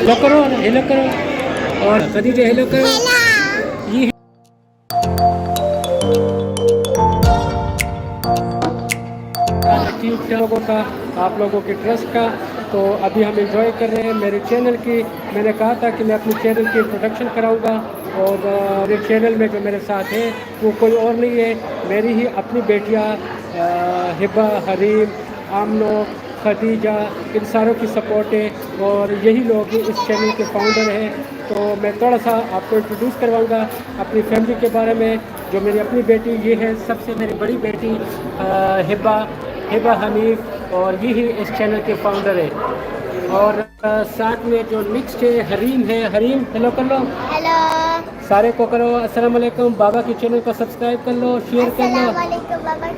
Hello करो, hello करो, और खदीजा हेलो करो। ये लोगों का, आप लोगों के ट्रस्ट का, तो अभी हम एंजॉय कर रहे हैं मेरे चैनल की। मैंने कहा था कि मैं अपने चैनल की इंट्रोडक्शन कराऊंगा, और मेरे चैनल में जो मेरे साथ है वो कोई और नहीं है, मेरी ही अपनी बेटियां हिबा, हरीम, आमनो, खदीजा, इन सारों की सपोर्ट है, और यही लोग इस चैनल के फाउंडर हैं। तो मैं थोड़ा सा आपको इंट्रोड्यूस करवाऊंगा अपनी फैमिली के बारे में। जो मेरी अपनी बेटी, ये है सबसे मेरी बड़ी बेटी हिबा हनीफ, और यही इस चैनल के फाउंडर है। और साथ में जो नेक्स्ट है हरीम है। हरीम हेलो कर लो, हेलो, सारे को करो अस्सलाम वालेकुम। बाबा के चैनल को सब्सक्राइब कर लो, शेयर कर लो। अस्सलाम वालेकुम, बाबा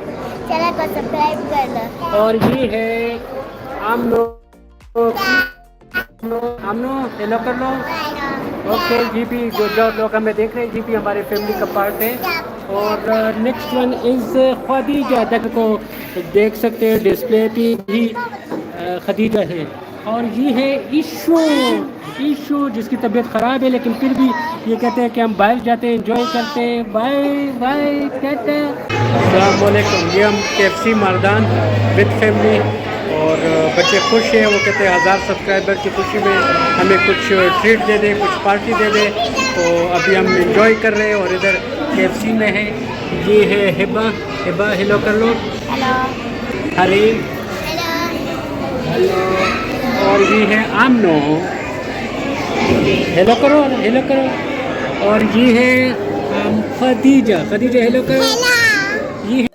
चैनल को सब्सक्राइब कर लो। और ये है आमनो, आमनो हेलो कर लो। ओके, ये भी जो लोग हमें देख रहे हैं, ये भी हमारे फैमिली का पार्ट है। और नेक्स्ट वन इज़ खदीजा, को देख सकते हैं डिस्प्ले पे भी खदीजा है। और ये है ईशू जिसकी तबीयत ख़राब है, लेकिन फिर भी ये कहते हैं कि हम बाहर जाते हैं, एंजॉय करते हैं। बाय बाय कहते हैं। अस्सलाम वालेकुम। ये हम KFC मारदान विद फैमिली, और बच्चे खुश हैं। वो कहते हैं 1000 सब्सक्राइबर की खुशी में हमें कुछ ट्रीट दे दे, कुछ पार्टी दे दे। तो अभी हम एंजॉय कर रहे हैं, और इधर KFC में है। ये है हिबा हेलो कर लो। हेलो, हरीम हेलो, और ये है आमनो हेलो करो, हेलो करो, और ये है खदीजा हेलो करो। ये है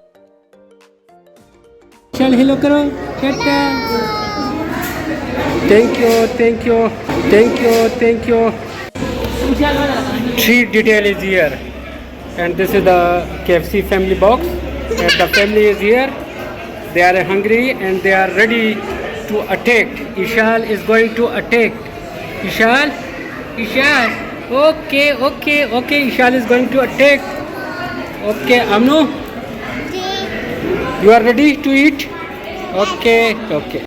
चल हेलो करो कहता। Thank you. Treat detail is here, and this is the KFC family box, and the family is here. They are hungry and they are ready to attack. Ishal is going to attack. Ishal. Okay. Ishal is going to attack. Okay, Amnu, you are ready to eat? Okay.